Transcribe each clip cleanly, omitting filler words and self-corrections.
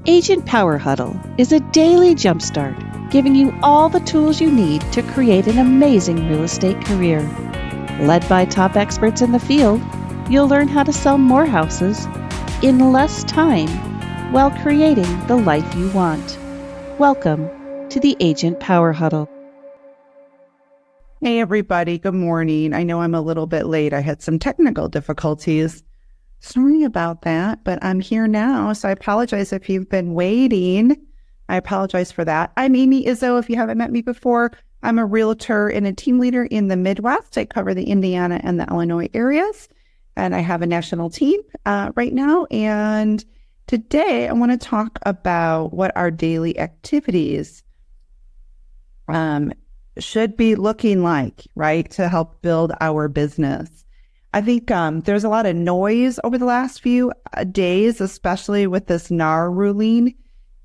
Agent Power Huddle is a daily jumpstart, giving you all the tools you need to create an amazing real estate career. Led by top experts in the field, you'll learn how to sell more houses in less time while creating the life you want. Welcome to the Agent Power Huddle. Hey everybody, good morning. I know I'm a little bit late. I had some technical difficulties. Sorry about that, but I'm here now, so I apologize if you've been waiting. I apologize for that. I'm Amy Izzo. If you haven't met me before, I'm a realtor and a team leader in the Midwest. I cover the Indiana and the Illinois areas, and I have a national team right now. And today I want to talk about what our daily activities should be looking like, right, to help build our business. I think there's a lot of noise over the last few days, especially with this NAR ruling.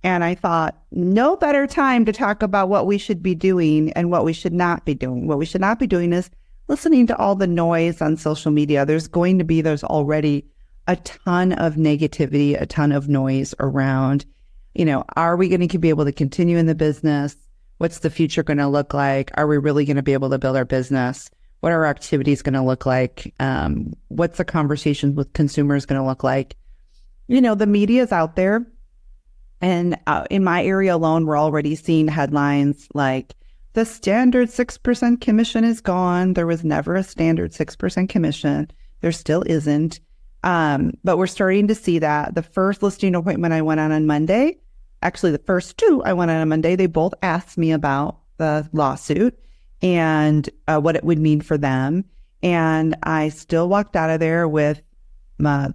And I thought, no better time to talk about what we should be doing and what we should not be doing. What we should not be doing is listening to all the noise on social media. There's already a ton of negativity, a ton of noise around, are we going to be able to continue in the business? What's the future going to look like? Are we really going to be able to build our business? What are our activities going to look like? What's the conversations with consumers going to look like? The media is out there. And in my area alone, we're already seeing headlines like the standard 6% commission is gone. There was never a standard 6% commission. There still isn't. But we're starting to see that. The first listing appointment I went on Monday, actually the first two I went on Monday, they both asked me about the lawsuit and what it would mean for them. And I still walked out of there with the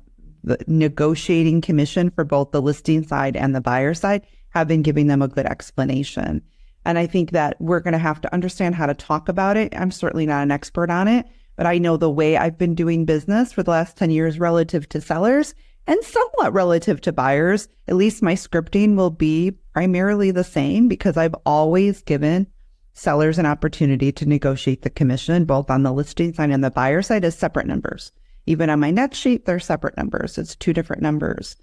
negotiating commission for both the listing side and the buyer side, have been giving them a good explanation. And I think that we're going to have to understand how to talk about it. I'm certainly not an expert on it, but I know the way I've been doing business for the last 10 years relative to sellers and somewhat relative to buyers. At least my scripting will be primarily the same because I've always given sellers an opportunity to negotiate the commission, both on the listing side and the buyer side, as separate numbers. Even on my net sheet, they're separate numbers. It's two different numbers.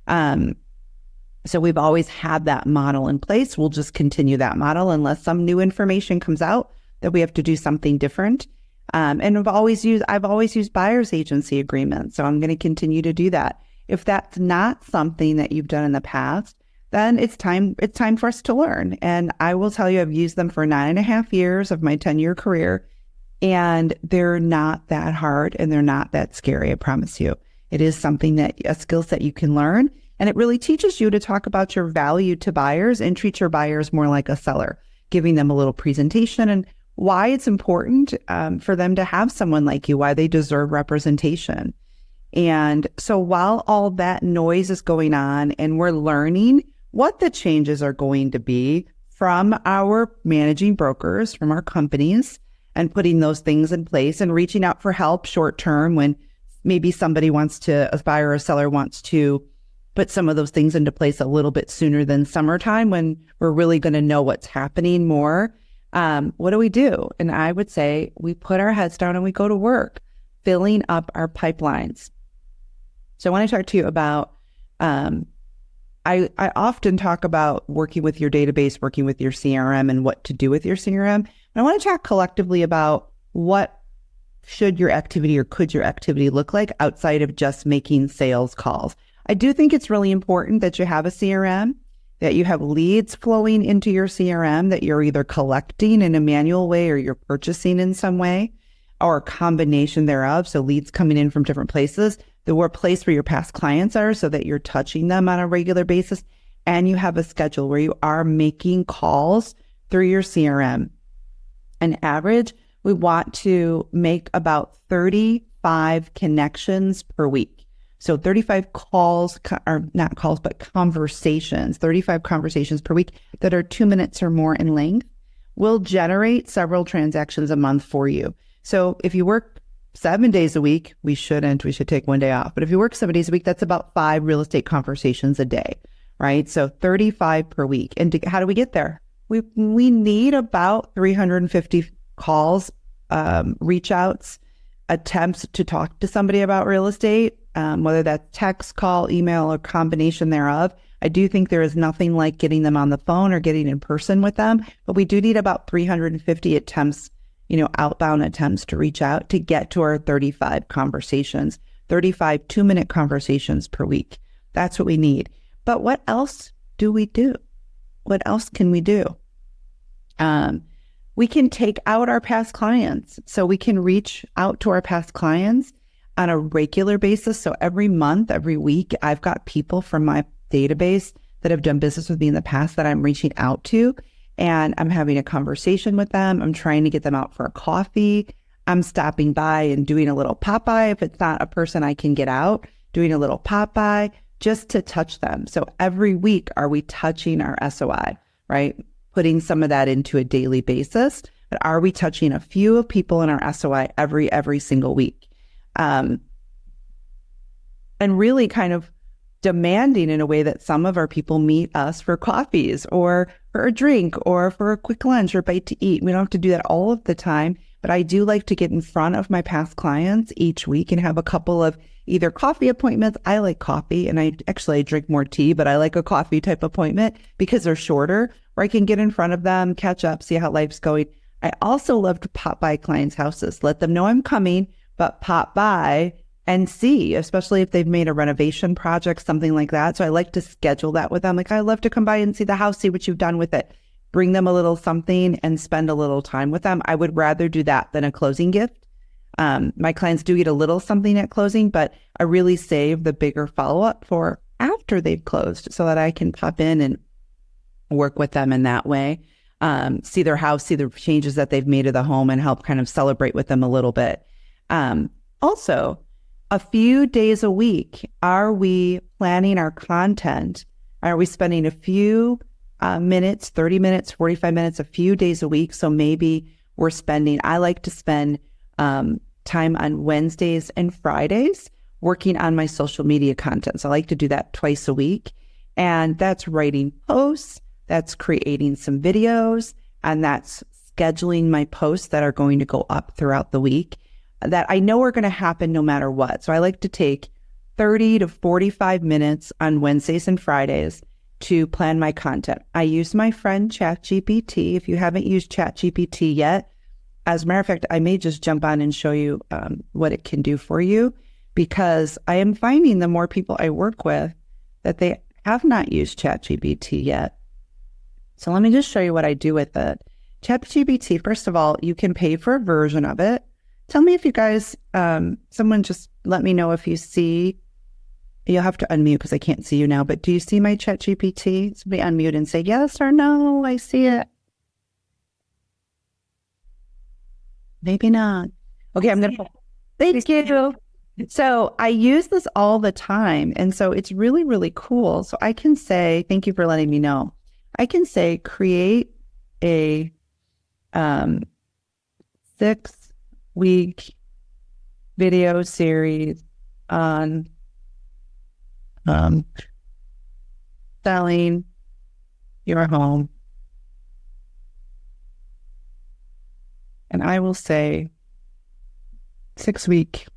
So we've always had that model in place. We'll just continue that model unless some new information comes out that we have to do something different. And I've always used buyer's agency agreements. So I'm going to continue to do that. If that's not something that you've done in the past, then it's time for us to learn. And I will tell you, I've used them for 9.5 years of my 10-year career, and they're not that hard and they're not that scary, I promise you. It is a skill set you can learn, and it really teaches you to talk about your value to buyers and treat your buyers more like a seller, giving them a little presentation and why it's important for them to have someone like you, why they deserve representation. And so while all that noise is going on and we're learning what the changes are going to be from our managing brokers, from our companies, and putting those things in place and reaching out for help short term when maybe a buyer or seller wants to put some of those things into place a little bit sooner than summertime when we're really going to know what's happening more. What do we do? And I would say we put our heads down and we go to work filling up our pipelines. So I want to talk to you about I often talk about working with your database, working with your CRM, and what to do with your CRM. And I want to talk collectively about what should your activity or could your activity look like outside of just making sales calls. I do think it's really important that you have a CRM, that you have leads flowing into your CRM, that you're either collecting in a manual way or you're purchasing in some way, or a combination thereof. So leads coming in from different places, the place where your past clients are so that you're touching them on a regular basis, and you have a schedule where you are making calls through your CRM. On average, we want to make about 35 connections per week. So 35 calls, or not calls, but conversations, 35 conversations per week that are 2 minutes or more in length will generate several transactions a month for you. So if you work 7 days a week, we should take 1 day off. But if you work 7 days a week, that's about 5 real estate conversations a day, right? So 35 per week. And how do we get there? We need about 350 calls, reach outs, attempts to talk to somebody about real estate, whether that's text, call, email, or combination thereof. I do think there is nothing like getting them on the phone or getting in person with them, but we do need about 350 attempts, outbound attempts to reach out to get to our 35 conversations, 35 2-minute conversations per week. That's what we need. But what else do we do? What else can we do? We can take out our past clients. So we can reach out to our past clients on a regular basis. So every month, every week, I've got people from my database that have done business with me in the past that I'm reaching out to, and I'm having a conversation with them. I'm trying to get them out for a coffee. I'm stopping by and doing a little pop-by. If it's not a person I can get out, doing a little pop-by just to touch them. So every week, are we touching our SOI, right? Putting some of that into a daily basis, but are we touching a few people in our SOI every single week? And really kind of demanding in a way that some of our people meet us for coffees or for a drink or for a quick lunch or bite to eat. We don't have to do that all of the time, but I do like to get in front of my past clients each week and have a couple of either coffee appointments. I like coffee, and I drink more tea, but I like a coffee type appointment because they're shorter, where I can get in front of them, catch up, see how life's going. I also love to pop by clients' houses, let them know I'm coming, but pop by and see, especially if they've made a renovation project, something like that. So I like to schedule that with them. Like, I love to come by and see the house, see what you've done with it, bring them a little something and spend a little time with them. I would rather do that than a closing gift. My clients do get a little something at closing, but I really save the bigger follow-up for after they've closed so that I can pop in and work with them in that way. See their house, see the changes that they've made to the home, and help kind of celebrate with them a little bit. Also, a few days a week, are we planning our content? Are we spending a few minutes, 30 minutes, 45 minutes, a few days a week? So maybe I like to spend time on Wednesdays and Fridays working on my social media content. So I like to do that twice a week. And that's writing posts, that's creating some videos, and that's scheduling my posts that are going to go up throughout the week that I know are going to happen no matter what. So I like to take 30 to 45 minutes on Wednesdays and Fridays to plan my content. I use my friend ChatGPT. If you haven't used ChatGPT yet, as a matter of fact, I may just jump on and show you what it can do for you, because I am finding the more people I work with that they have not used ChatGPT yet. So let me just show you what I do with it. ChatGPT, first of all, you can pay for a version of it. Tell me if you guys, someone just let me know if you see, you'll have to unmute because I can't see you now, but do you see my ChatGPT? Somebody unmute and say yes or no, I see it. Maybe not. Okay, I'm going to, thank you. So I use this all the time. And so it's really, really cool. So I can say, thank you for letting me know. I can say, create a 6-week video series on selling your home. And I will say 6-week,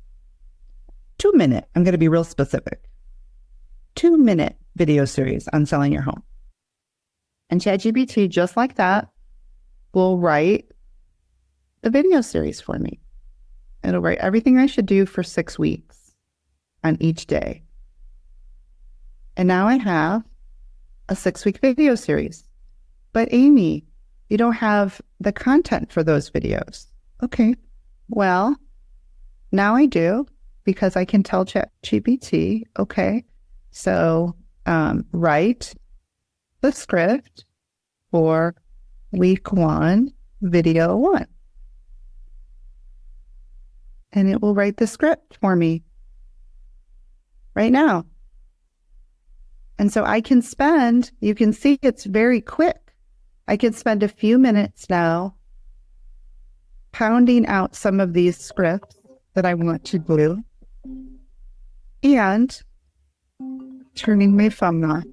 2-minute, I'm going to be real specific, 2-minute video series on selling your home. And ChatGPT, just like that, will write the video series for me. It'll write everything I should do for 6 weeks on each day. And now I have a 6-week video series. But Amy, you don't have the content for those videos. Okay, well, now I do, because I can tell ChatGPT, okay, so write the script for week 1, video 1. And it will write the script for me right now. And so I can spend, you can see it's very quick. I can spend a few minutes now pounding out some of these scripts that I want to do and turning my phone on.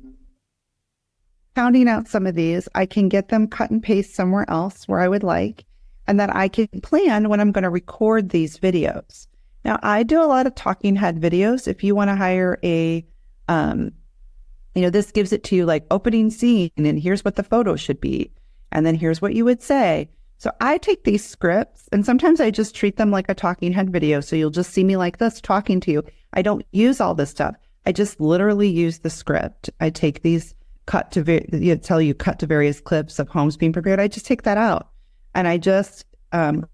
Pounding out some of these, I can get them cut and paste somewhere else where I would like, and then I can plan when I'm going to record these videos. Now, I do a lot of talking head videos. If you want to hire a This gives it to you like opening scene, and here's what the photo should be. And then here's what you would say. So I take these scripts and sometimes I just treat them like a talking head video. So you'll just see me like this talking to you. I don't use all this stuff. I just literally use the script. I take these cut to various clips of homes being prepared. I just take that out and I just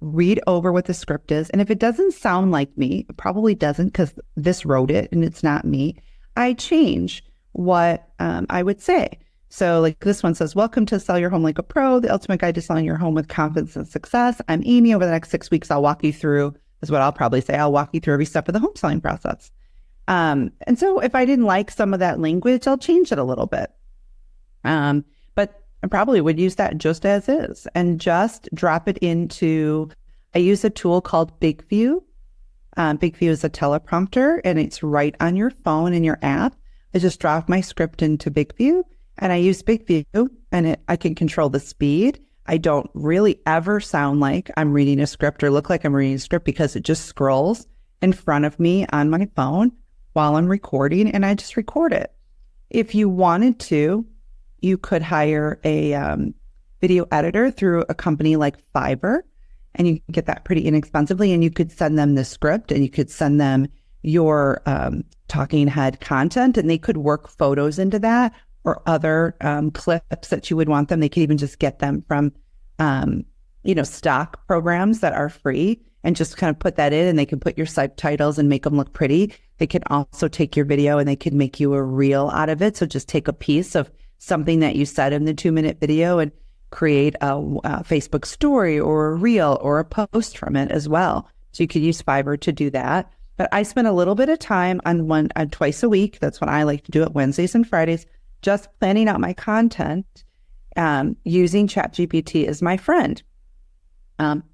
read over what the script is. And if it doesn't sound like me, it probably doesn't because this wrote it and it's not me, I change what I would say. So like this one says, welcome to Sell Your Home Like a Pro, the ultimate guide to selling your home with confidence and success. I'm Amy. Over the next 6 weeks, I'll walk you through, is what I'll probably say. I'll walk you through every step of the home selling process. And so if I didn't like some of that language, I'll change it a little bit. But I probably would use that just as is and just drop it into, I use a tool called Big View. Big View is a teleprompter and it's right on your phone in your app. I just drop my script into Big View and I use Big View and I can control the speed. I don't really ever sound like I'm reading a script or look like I'm reading a script because it just scrolls in front of me on my phone while I'm recording and I just record it. If you wanted to, you could hire a video editor through a company like Fiverr and you can get that pretty inexpensively and you could send them the script and you could send them your talking head content and they could work photos into that or other clips that you would want them. They could even just get them from, stock programs that are free and just kind of put that in and they can put your subtitles and make them look pretty. They can also take your video and they could make you a reel out of it. So just take a piece of something that you said in the 2-minute video and create a Facebook story or a reel or a post from it as well. So you could use Fiverr to do that. But I spend a little bit of time on twice a week. That's what I like to do it, Wednesdays and Fridays, just planning out my content using ChatGPT as my friend.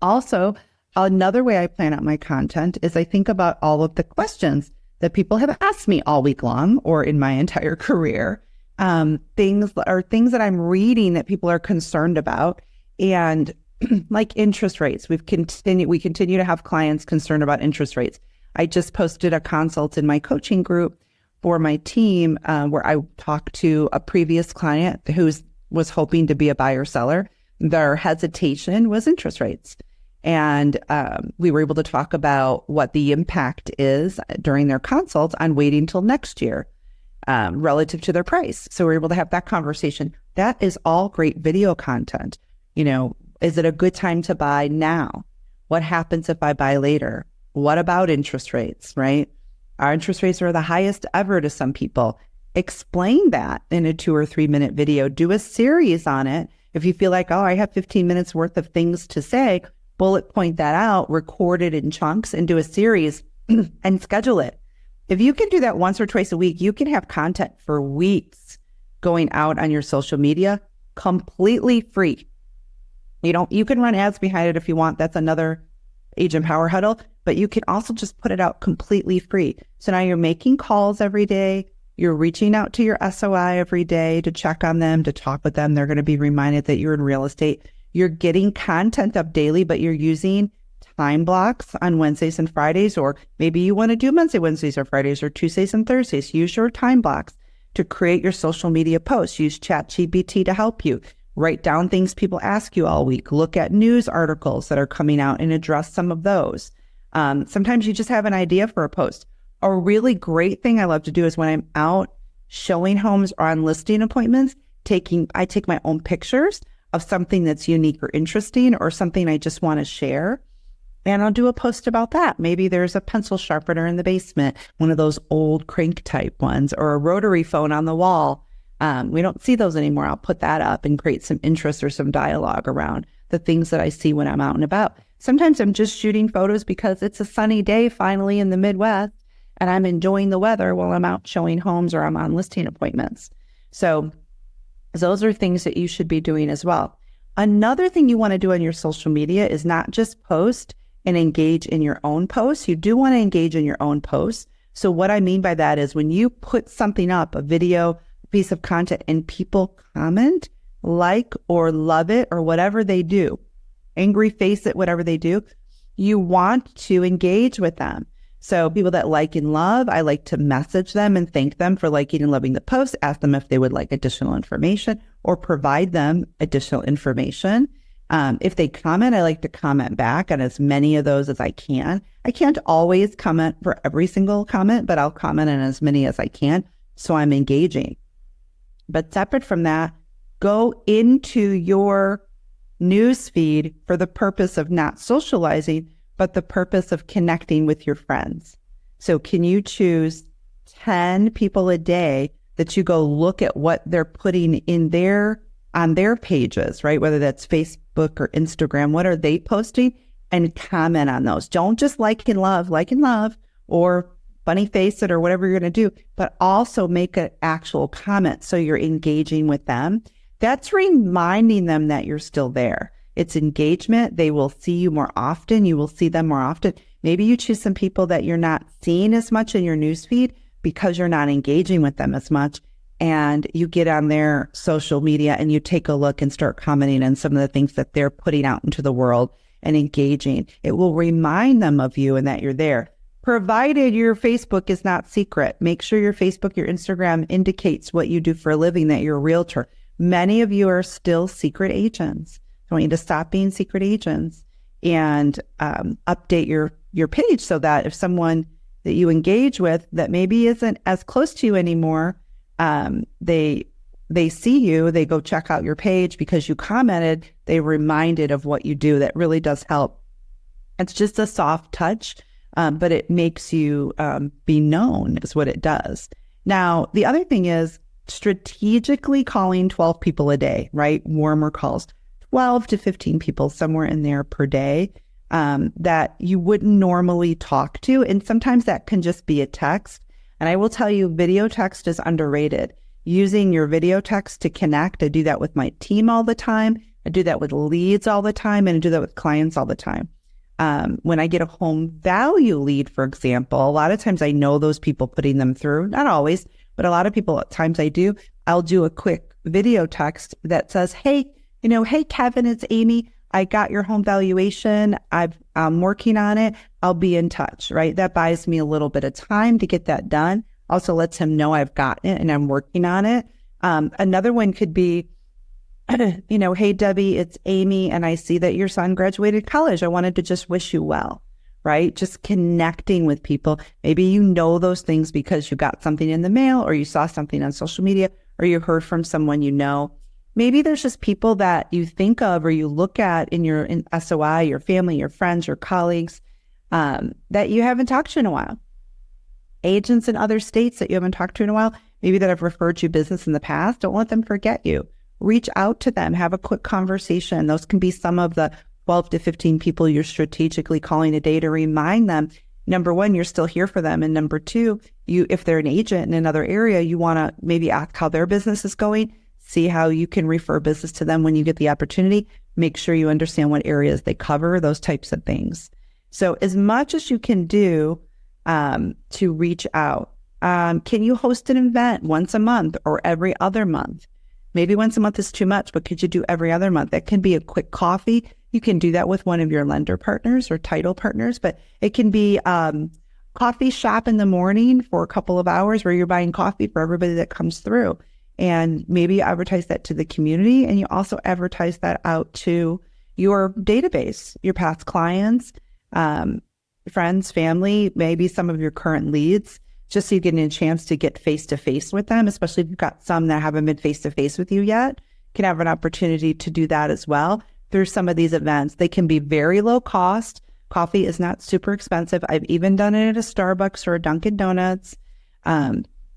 Also, another way I plan out my content is I think about all of the questions that people have asked me all week long or in my entire career. Things that I'm reading that people are concerned about, and like interest rates. We continue to have clients concerned about interest rates. I just posted a consult in my coaching group for my team where I talked to a previous client who was hoping to be a buyer seller. Their hesitation was interest rates. And we were able to talk about what the impact is during their consult on waiting till next year relative to their price. So we're able to have that conversation. That is all great video content. Is it a good time to buy now? What happens if I buy later? What about interest rates, right? Our interest rates are the highest ever to some people. Explain that in a 2 or 3 minute video. Do a series on it. If you feel like, I have 15 minutes worth of things to say, bullet point that out, record it in chunks and do a series and schedule it. If you can do that once or twice a week, you can have content for weeks going out on your social media completely free. You can run ads behind it if you want. That's another Agent Power Huddle, but you can also just put it out completely free. So now you're making calls every day. You're reaching out to your SOI every day to check on them, to talk with them. They're going to be reminded that you're in real estate. You're getting content up daily, but you're using time blocks on Wednesdays and Fridays, or maybe you want to do Wednesdays or Fridays or Tuesdays and Thursdays. Use your time blocks to create your social media posts. Use ChatGPT to help you. Write down things people ask you all week. Look at news articles that are coming out and address some of those. Sometimes you just have an idea for a post. A really great thing I love to do is when I'm out showing homes or on listing appointments, I take my own pictures of something that's unique or interesting or something I just want to share. And I'll do a post about that. Maybe there's a pencil sharpener in the basement, one of those old crank type ones, or a rotary phone on the wall. We don't see those anymore. I'll put that up and create some interest or some dialogue around the things that I see when I'm out and about. Sometimes I'm just shooting photos because it's a sunny day finally in the Midwest and I'm enjoying the weather while I'm out showing homes or I'm on listing appointments. So those are things that you should be doing as well. Another thing you want to do on your social media is not just post and engage in your own posts. You do want to engage in your own posts. So what I mean by that is when you put something up, a video, a piece of content, and people comment, like, or love it, or whatever they do, angry face it, whatever they do, you want to engage with them. So people that like and love, I like to message them and thank them for liking and loving the post, ask them if they would like additional information or provide them additional information. If they comment, I like to comment back on as many of those as I can. I can't always comment for every single comment, but I'll comment on as many as I can. So I'm engaging. But separate from that, go into your news feed for the purpose of not socializing, but the purpose of connecting with your friends. So can you choose 10 people a day that you go look at what they're putting in on their pages, right? Whether that's Facebook or Instagram, what are they posting, and comment on those. Don't just like and love, or funny face it or whatever you're going to do, but also make an actual comment so you're engaging with them. That's reminding them that you're still there. It's engagement. They will see you more often. You will see them more often. Maybe you choose some people that you're not seeing as much in your newsfeed because you're not engaging with them as much. And you get on their social media and you take a look and start commenting on some of the things that they're putting out into the world and engaging. It will remind them of you and that you're there. Provided your Facebook is not secret. Make sure your Facebook, your Instagram indicates what you do for a living, that you're a realtor. Many of you are still secret agents. I want you to stop being secret agents and update your page so that if someone that you engage with that maybe isn't as close to you anymore, they see you, they go check out your page because you commented, they're reminded of what you do. That really does help. It's just a soft touch, but it makes you be known is what it does. Now, the other thing is strategically calling 12 people a day, right? Warmer calls, 12 to 15 people, somewhere in there per day, that you wouldn't normally talk to. And sometimes that can just be a text. And I will tell you, video text is underrated. Using your video text to connect. I do that with my team all the time. I do that with leads all the time. And I do that with clients all the time. When I get a home value lead, for example, a lot of times I know those people putting them through. Not always, but a lot of people at times I do. I'll do a quick video text that says, hey, hey, Kevin, it's Amy. I got your home valuation. I'm working on it. I'll be in touch, right? That buys me a little bit of time to get that done. Also lets him know I've gotten it and I'm working on it. Another one could be, hey, Debbie, it's Amy, and I see that your son graduated college. I wanted to just wish you well, right? Just connecting with people. Maybe you know those things because you got something in the mail or you saw something on social media or you heard from someone you know. Maybe there's just people that you think of or you look at in SOI, your family, your friends, your colleagues, that you haven't talked to in a while. Agents in other states that you haven't talked to in a while, maybe that have referred you business in the past. Don't let them forget you. Reach out to them, have a quick conversation. Those can be some of the 12 to 15 people you're strategically calling a day to remind them, number one, you're still here for them. And number two, if they're an agent in another area, you want to maybe ask how their business is going. See how you can refer business to them when you get the opportunity. Make sure you understand what areas they cover, those types of things. So as much as you can do to reach out. Can you host an event once a month or every other month? Maybe once a month is too much, but could you do every other month? That can be a quick coffee. You can do that with one of your lender partners or title partners, but it can be coffee shop in the morning for a couple of hours where you're buying coffee for everybody that comes through. And maybe you advertise that to the community, and you also advertise that out to your database, your past clients, friends, family, maybe some of your current leads, just so you get a chance to get face-to-face with them, especially if you've got some that haven't been face-to-face with you yet. You can have an opportunity to do that as well through some of these events. They can be very low cost. Coffee is not super expensive. I've even done it at a Starbucks or a Dunkin' Donuts.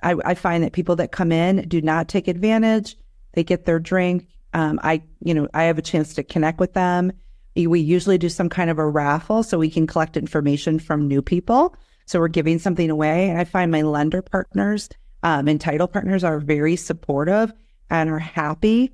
I find that people that come in do not take advantage. They get their drink. I have a chance to connect with them. We usually do some kind of a raffle so we can collect information from new people. So we're giving something away. And I find my lender partners and title partners are very supportive and are happy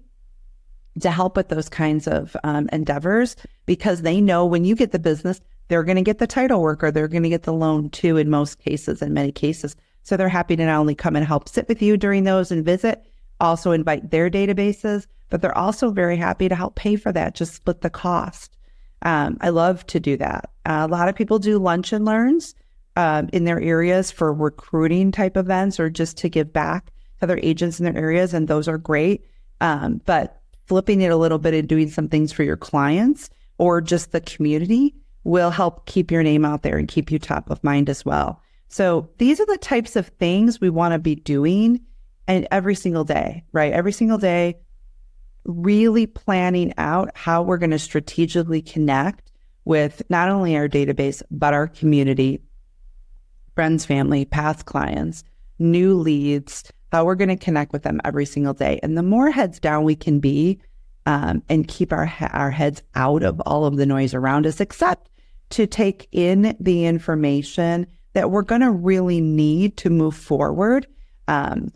to help with those kinds of endeavors, because they know when you get the business, they're going to get the title work or they're going to get the loan too in most cases, in many cases. So they're happy to not only come and help sit with you during those and visit, also invite their databases, but they're also very happy to help pay for that, just split the cost. I love to do that. A lot of people do lunch and learns. in their areas for recruiting type events or just to give back to other agents in their areas. And those are great. But flipping it a little bit and doing some things for your clients or just the community will help keep your name out there and keep you top of mind as well. So these are the types of things we want to be doing and every single day, right? Every single day, really planning out how we're going to strategically connect with not only our database, but our community, friends, family, past clients, new leads, how we're going to connect with them every single day. And the more heads down we can be and keep our heads out of all of the noise around us, except to take in the information that we're going to really need to move forward,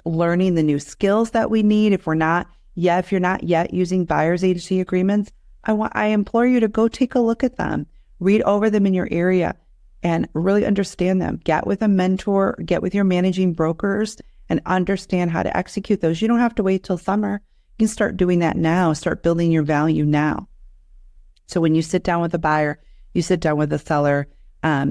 learning the new skills that we need. If you're not yet using buyer's agency agreements, I implore you to go take a look at them, read over them in your area and really understand them. Get with a mentor, get with your managing brokers and understand how to execute those. You don't have to wait till summer. You can start doing that now, start building your value now. So when you sit down with a buyer, you sit down with a seller,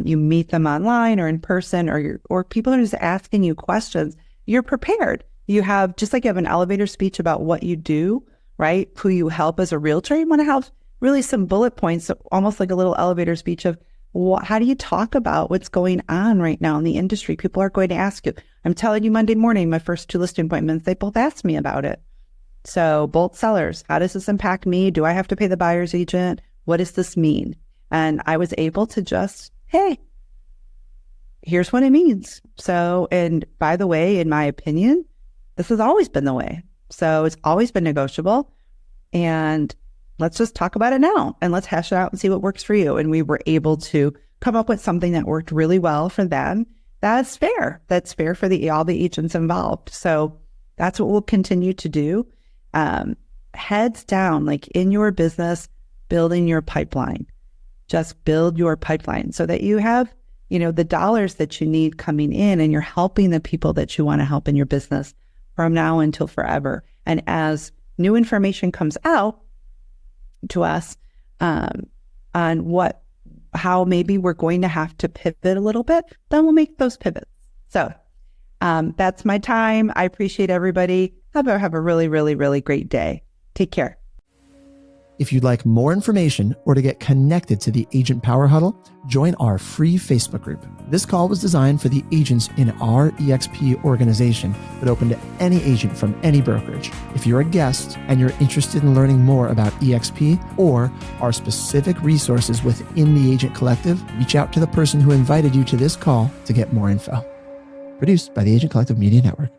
you meet them online or in person, or people are just asking you questions, you're prepared. You have, just like you have an elevator speech about what you do, right? Who you help as a realtor, you want to have really some bullet points, almost like a little elevator speech of how do you talk about what's going on right now in the industry? People are going to ask you. I'm telling you, Monday morning, my first 2 listing appointments, they both asked me about it. So both sellers, how does this impact me? Do I have to pay the buyer's agent? What does this mean? And I was able to just, hey, here's what it means. So, and by the way, in my opinion, this has always been the way. So it's always been negotiable. And let's just talk about it now and let's hash it out and see what works for you. And we were able to come up with something that worked really well for them. That's fair. That's fair for all the agents involved. So that's what we'll continue to do. Heads down, like in your business, building your pipeline. Just build your pipeline so that you have, the dollars that you need coming in and you're helping the people that you want to help in your business from now until forever. And as new information comes out to us on how maybe we're going to have to pivot a little bit, then we'll make those pivots. So that's my time. I appreciate everybody. Have a really, really, really great day. Take care. If you'd like more information or to get connected to the Agent Power Huddle, join our free Facebook group. This call was designed for the agents in our EXP organization, but open to any agent from any brokerage. If you're a guest and you're interested in learning more about EXP or our specific resources within the Agent Collective, reach out to the person who invited you to this call to get more info. Produced by the Agent Collective Media Network.